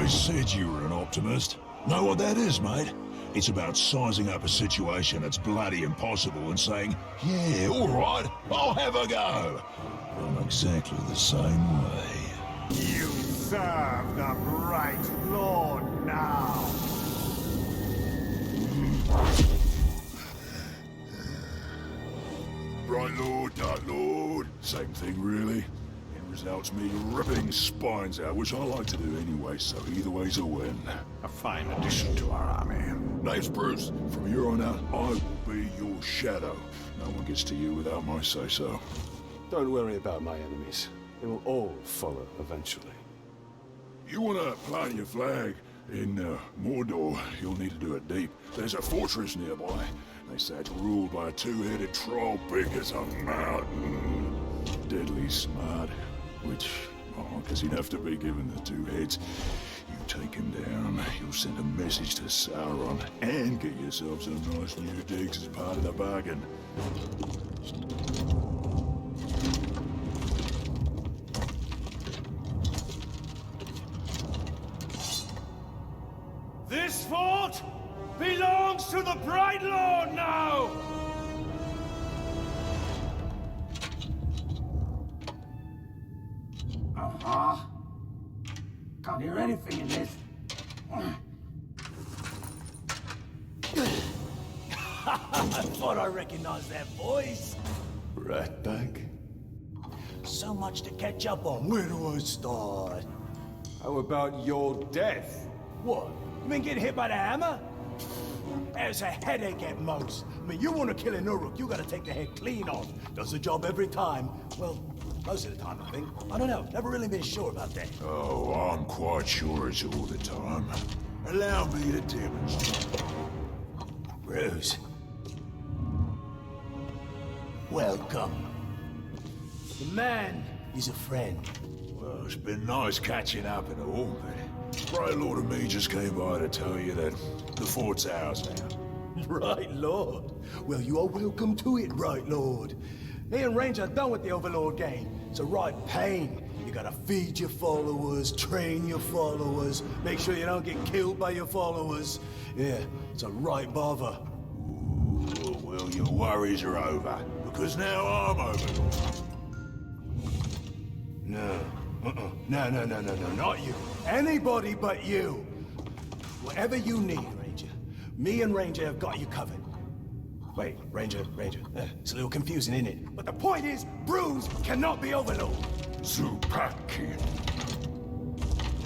always said you were an optimist. Know what that is, mate? It's about sizing up a situation that's bloody impossible and saying, yeah, alright, I'll have a go. I'm exactly the same way. You serve the Bright Lord now! Bright Lord, Dark Lord, same thing really. End results me ripping spines out, which I like to do anyway, so either way's a win. A fine addition to our army. Name's Brûz. From here on out, I will be your shadow. No one gets to you without my say-so. Don't worry about my enemies. They will all follow eventually. You want to plant your flag in Mordor, you'll need to do it deep. There's a fortress nearby. They say it's ruled by a two-headed troll big as a mountain. Deadly smart, which, oh, guess he'd have to be given the two heads. You take him down, you'll send a message to Sauron, and get yourself some nice new digs as part of the bargain. This fort belongs to the Bright Lord now! Uh-huh. Can't hear anything in this. I thought I recognized that voice. Ratbag? So much to catch up on. Where do I start? How about your death? What? You mean getting hit by the hammer? There's a headache at most. I mean, you want to kill an Uruk, you gotta take the head clean off. Does the job every time. Well, most of the time, I think. I don't know. Never really been sure about that. Oh, I'm quite sure it's all the time. Allow me to demonstrate. Brûz. Welcome. The man is a friend. Well, it's been nice catching up and all, but Bright Lord and me just came by to tell you that the fort's ours now. Right, Lord. Well, you are welcome to it, Right, Lord. Me and Ranger are done with the Overlord game. It's a right pain. You gotta feed your followers, train your followers, make sure you don't get killed by your followers. Yeah, it's a right bother. Ooh, well, your worries are over, because now I'm Overlord. No. No, not you. Anybody but you. Whatever you need, Ranger. Me and Ranger have got you covered. Wait, Ranger. It's a little confusing, isn't it? But the point is, Brûz cannot be Overlord. Zupakin.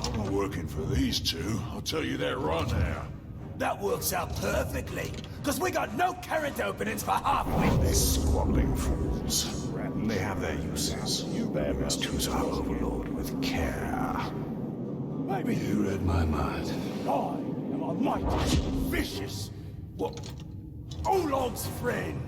I'm not working for these two, I'll tell you that right now. That works out perfectly, because we got no character openings for halfway. Squabbling fools. They have their uses. You must choose our overlord with care. Maybe You read my mind. I am a mighty, vicious, what? Olog's friend.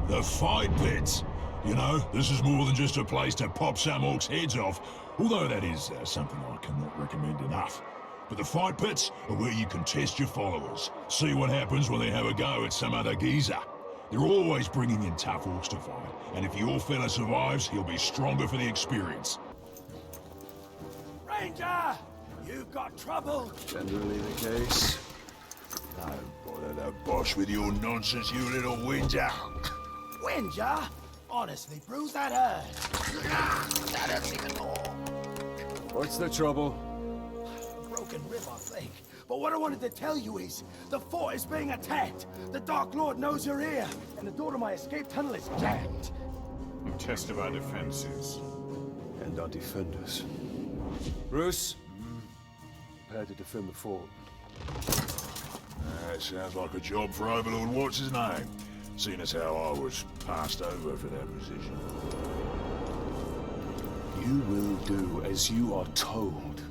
The fight pits. You know, this is more than just a place to pop some orcs' heads off, although that is something I cannot recommend enough. But the fight pits are where you can test your followers, see what happens when they have a go at some other geezer. They're always bringing in tough orcs to fight, and if your fella survives, he'll be stronger for the experience. Ranger, you've got trouble. Generally the case. Don't bother the boss with your nonsense, you little whinger. Whinger? Honestly, Brûz, that hurts. That hurts even more. What's the trouble? Broken rib, I think. But what I wanted to tell you is, the fort is being attacked. The Dark Lord knows you're here, and the door to my escape tunnel is jammed. A test of our defenses. And our defenders. Bruce, prepare to defend the fort. That sounds like a job for Overlord What's-His-Name, seeing as how I was passed over for that position. You will do as you are told.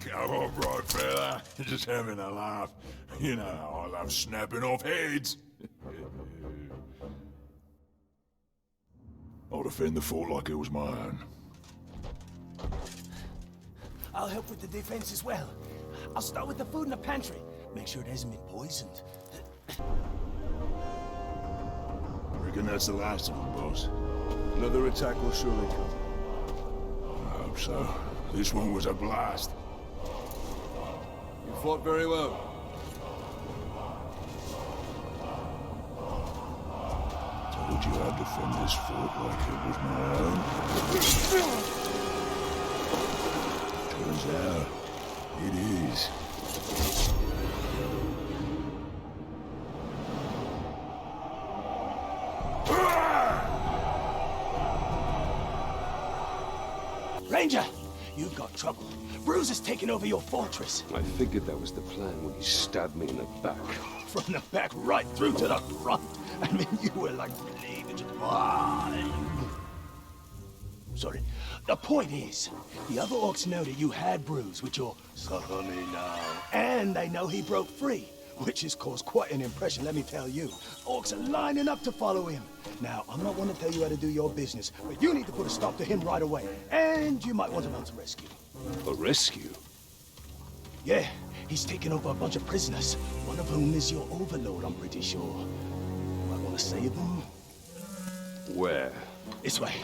Come on, bright fella. Just having a laugh. You know how I love snapping off heads. I'll defend the fort like it was my own. I'll help with the defense as well. I'll start with the food in the pantry. Make sure it hasn't been poisoned. Reckon that's the last of them, boss. Another attack will surely come. I hope so. This one was a blast. You fought very well. Told you I'd defend this fort like it was my own. Turns out, it is. Ranger, you've got trouble. Brûz has taken over your fortress. I figured that was the plan when he stabbed me in the back. From the back right through to the front. I mean, you were like bleeding. Sorry. The point is, the other orcs know that you had Brûz with your suffer me now. And they know he broke free, which has caused quite an impression, let me tell you. Orcs are lining up to follow him. Now, I'm not one to tell you how to do your business, but you need to put a stop to him right away. And you might want to mount a rescue. A rescue? Yeah, he's taken over a bunch of prisoners, one of whom is your overlord, I'm pretty sure. You might want to save them. Where? This way.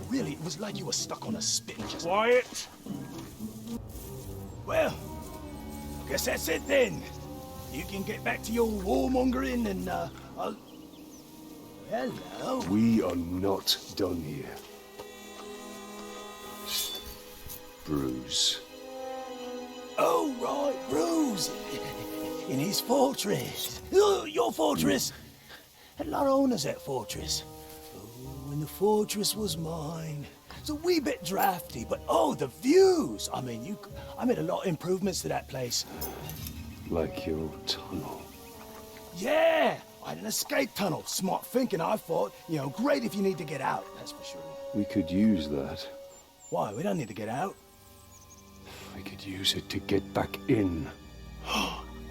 Really, it was like you were stuck on a spit. Just... Quiet! Well, guess that's it then. You can get back to your warmongering and, I'll... Hello. We are not done here. Brûz. Oh, right, Brûz. In his fortress. Oh, your fortress. Had a lot of owners at fortress. Oh, and the fortress was mine. It's a wee bit drafty, but oh, the views. I mean, I made a lot of improvements to that place. Like your tunnel. Yeah, I had an escape tunnel. Smart thinking, I thought. You know, great if you need to get out, that's for sure. We could use that. Why, we don't need to get out. We could use it to get back in.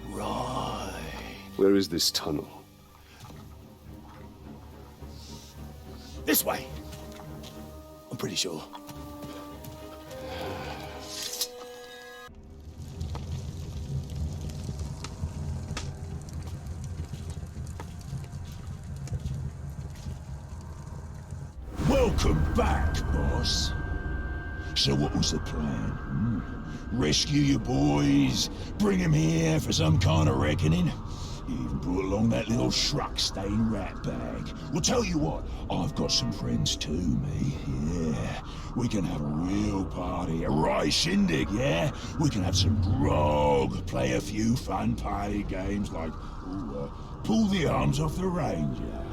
Right. Where is this tunnel? This way. I'm pretty sure. Welcome back, boss. So what was the plan? Rescue your boys? Bring them here for some kind of reckoning? You even brought along that little shrug-stained rat bag. Well, tell you what, I've got some friends too, me. Yeah, we can have a real party, a right shindig, yeah? We can have some grog, play a few fun party games like, pull the arms off the ranger.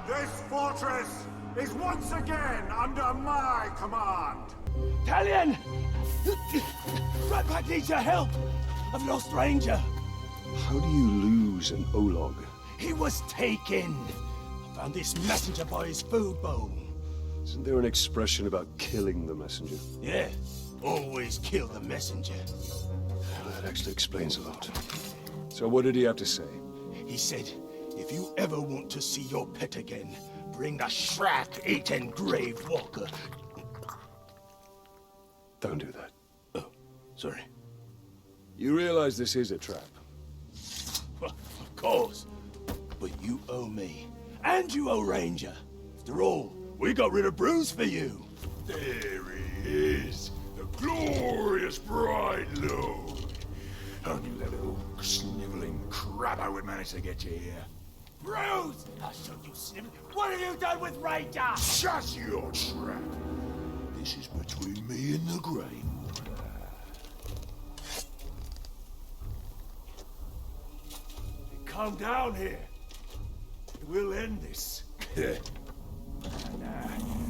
This fortress is once again under my command. Talion! Ratpack needs your help! I've lost Ranger. How do you lose an Olog? He was taken. I found this messenger by his food bowl. Isn't there an expression about killing the messenger? Yeah, always kill the messenger. Well, that actually explains a lot. So what did he have to say? He said, if you ever want to see your pet again, bring the Shrek-eaten Grave Walker. Don't do that. Oh, sorry. You realize this is a trap? Of course. But you owe me. And you owe Ranger. After all, we got rid of Brûz for you. There he is, the glorious bright lord. Only that little sniveling crabbo would manage to get you here. Brûz! I'll show you, Snivel. What have you done with Ranger? Shut your trap. This is between me and the Grey Water. Come down here. We'll end this. Nah,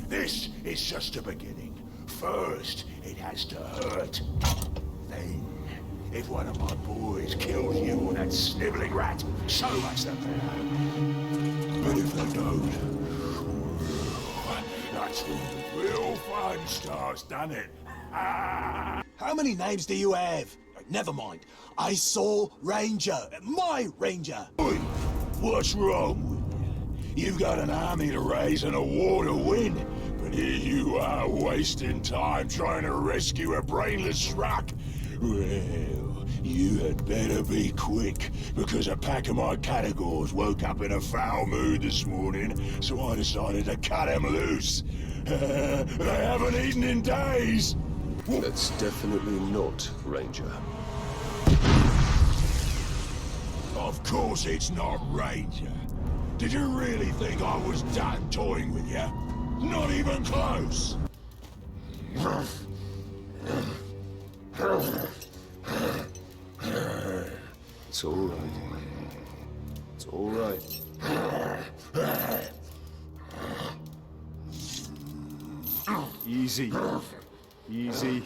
this is just a beginning. First, it has to hurt. Then, if one of my boys kills you or that sniveling rat, so much the better. But if they don't, that That's when the real fun starts, doesn't it? Ah! How many names do you have? Never mind. I saw Ranger. My Ranger. Oi, what's wrong with you? You've got an army to raise and a war to win. But here you are wasting time trying to rescue a brainless schmuck. Well, you had better be quick, because a pack of my categories woke up in a foul mood this morning, so I decided to cut them loose. They haven't eaten in days. That's definitely not Ranger. Of course it's not Ranger. Did you really think I was done toying with you? Not even close. It's all right. It's all right. Easy. Easy.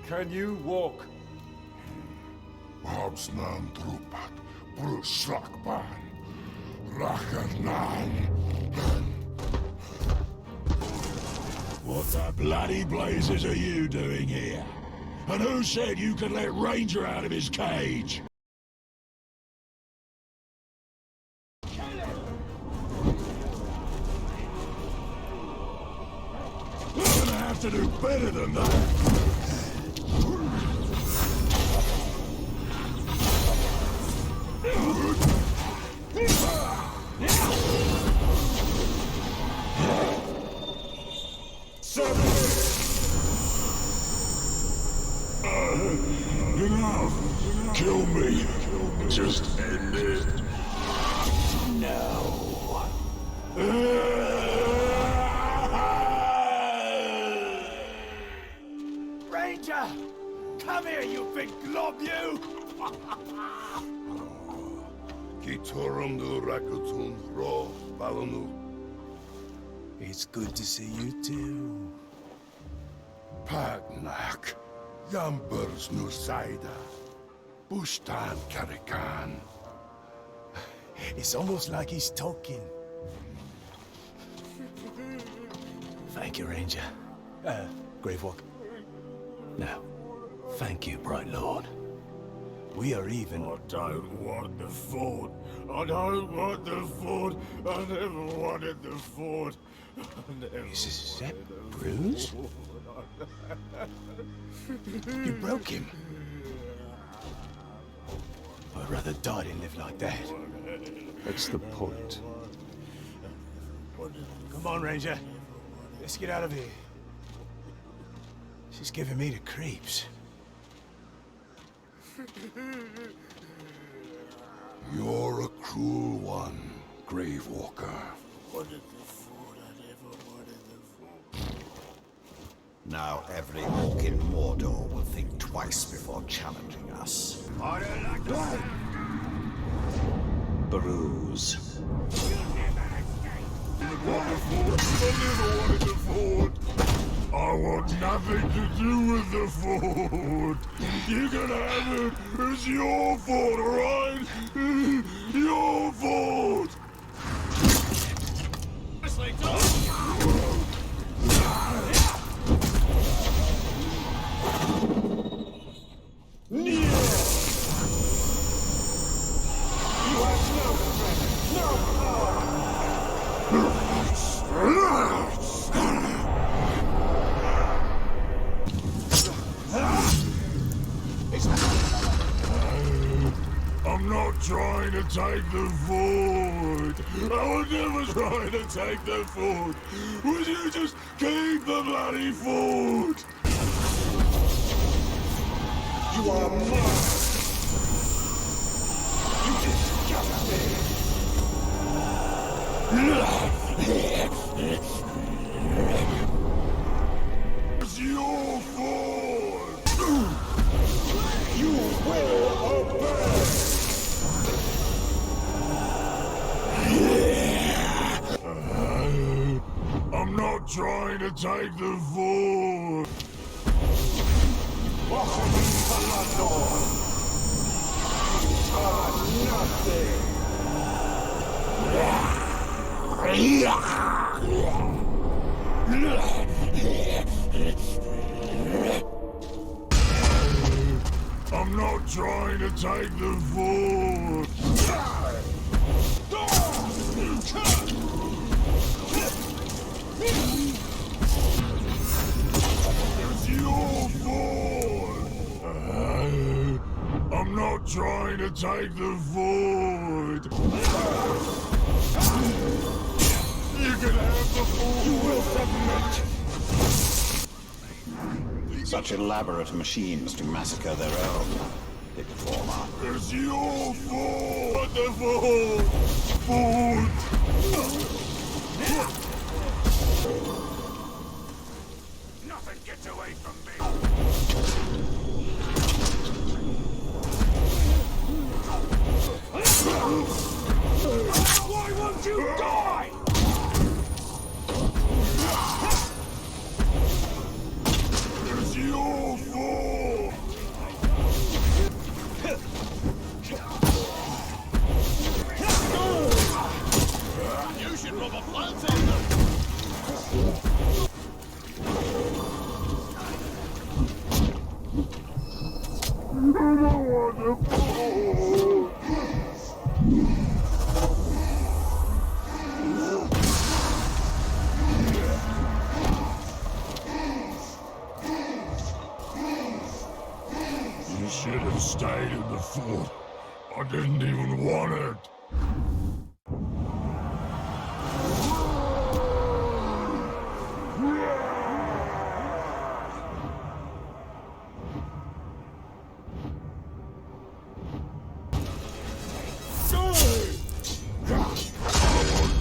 Can you walk? Habsnam trupat, Brûz slakban, Rakatnan. What the bloody blazes are you doing here? And who said you could let Ranger out of his cage? You're gonna have to do better than that. Enough! Kill me! Just end it! No! Ranger! Come here, you big glob, you! It's good to see you too. Pagnak, Yambers Nusaida, Bustan Karikan. It's almost like he's talking. Thank you, Ranger. Gravewalk. No. Thank you, Bright Lord. We are even. I don't want the fort. I don't want the fort. I never wanted the fort. Is that Brûz? You broke him. I'd rather die than live like that. That's the point. Come on, Ranger. Let's get out of here. She's giving me the creeps. You're a cruel one, Gravewalker. Now every orc in Mordor will think twice before challenging us. Brûz. I never wanted the fort. I want nothing to do with the fort. You can have it. It's your fort, alright? Your fort. I'm not trying to take the fort. I was never trying to take the fort. Would you just keep the bloody fort? You are mine. You disgust me. It's your fort. not trying to take the fort. I'm not trying to take the fort. It's your fort. I'm not trying to take the fort. You can have the fort. You will submit. Such elaborate machines to massacre their own. Big former. It's your fort. The fort. Nothing gets away from me. Why won't you die? It's your fault! You should rub a plant on them. You should have stayed in the fort. I didn't even want it.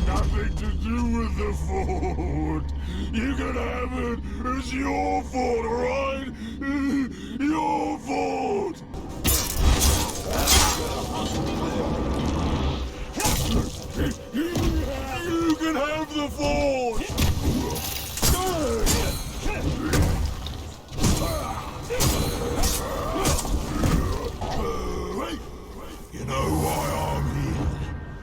Nothing to do with the fort. You can have it. It's your fault, alright? Your fault. You can have the fort. You know why I'm here?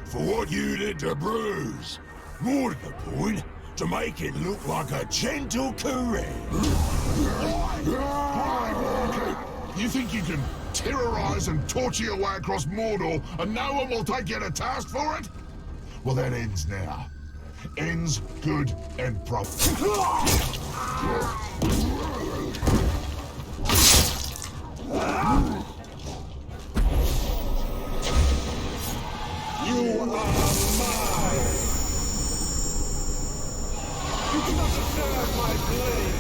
For what you did to Brûz. More to the point, to make it look like a gentle caress. You think you can terrorize and torture your way across Mordor and no one will take you to task for it? Well, that ends now. Ends good and proper. You are mine! You cannot deserve my blade!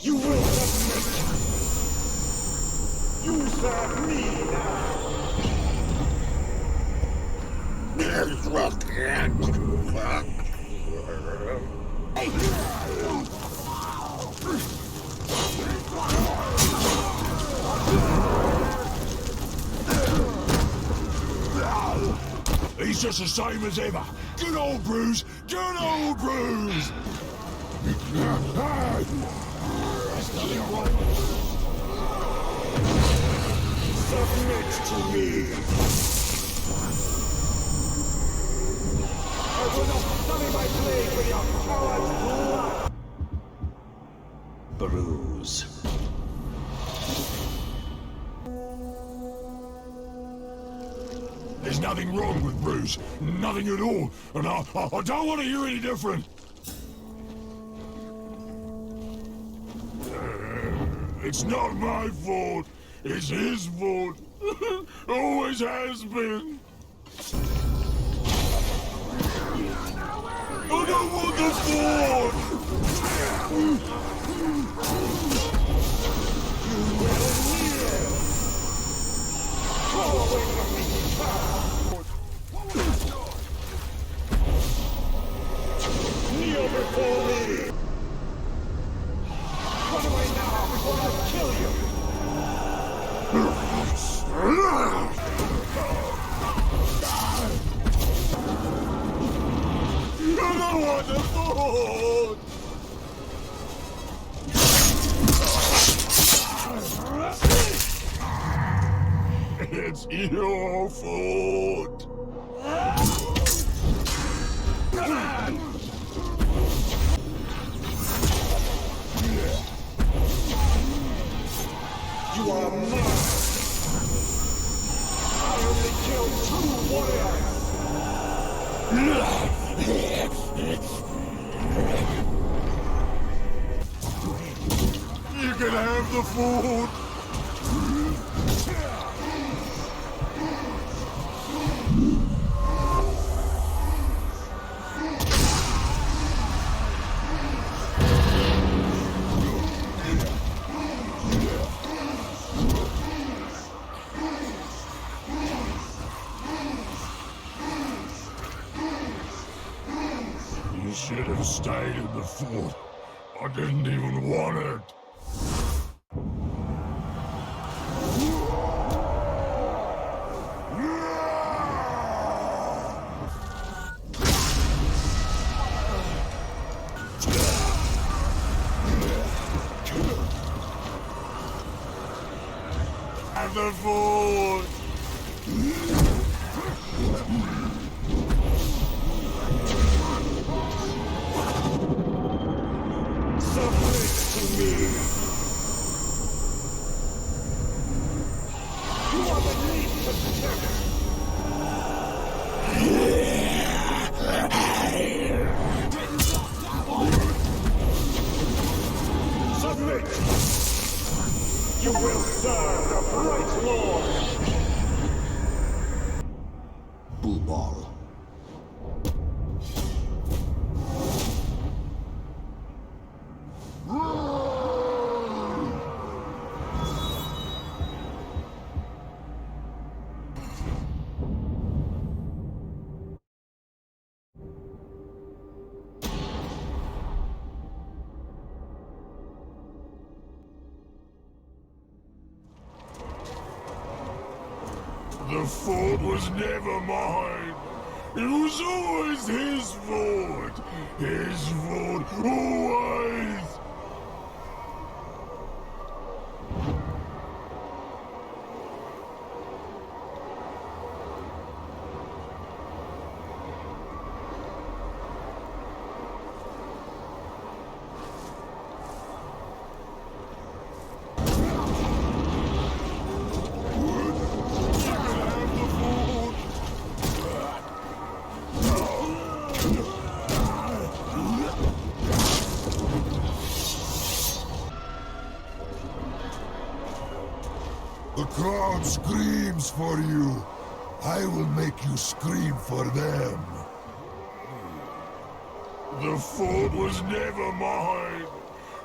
You will submit! You serve me now! He's just the same as ever. Good old Brûz. Good old Brûz. Submit to me. I will not sully my blade with your coward's blood. Brûz. There's nothing wrong with Brûz. Nothing at all. And I don't want to hear any different. It's not my fault. It's his fault. Always has been. I don't want the fort! Kneel before me! Run away now before I kill you! I don't want the food! It's your fault! You are mine! I only kill true warriors! You can have the food! You should have stayed in the fort. I didn't even want it. Have the food! Submit to me! You are beneath the terror! Submit! You will serve the bright lord! Bullball. The fort was never mine. It was always his fort. His fort, always. The crowd screams for you. I will make you scream for them. The fort was never mine.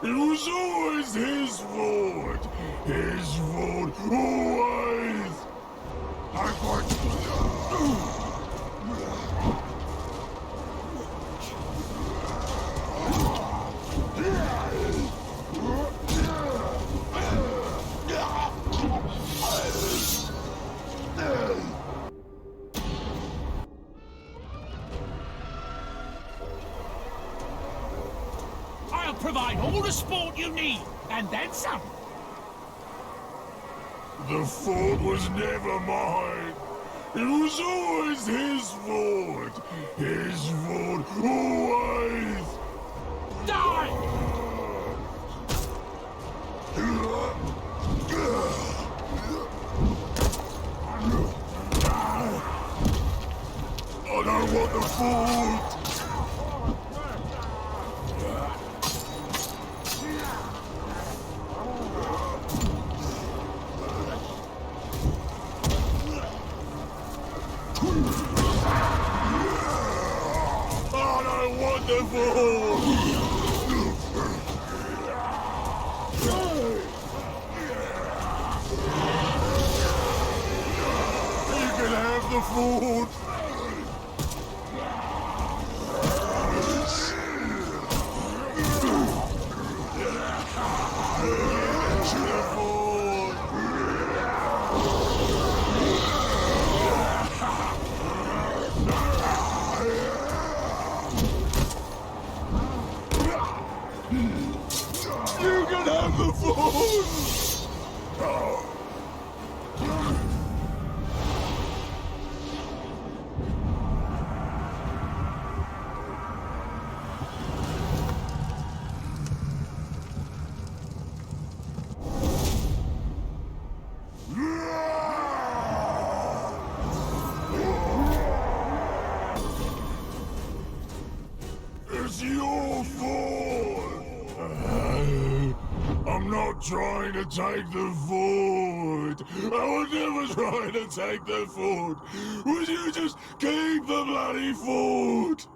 It was always his fort. His fort, always. I'm going to... I'll provide all the sport you need, and then some. The fort was never mine. It was always his fort. His fort, always. Die! I don't want the fort. Wonderful! the fort! You can have the fort! It's your fault! I'm not trying to take the fort! I was never trying to take the fort! Would you just keep the bloody fort?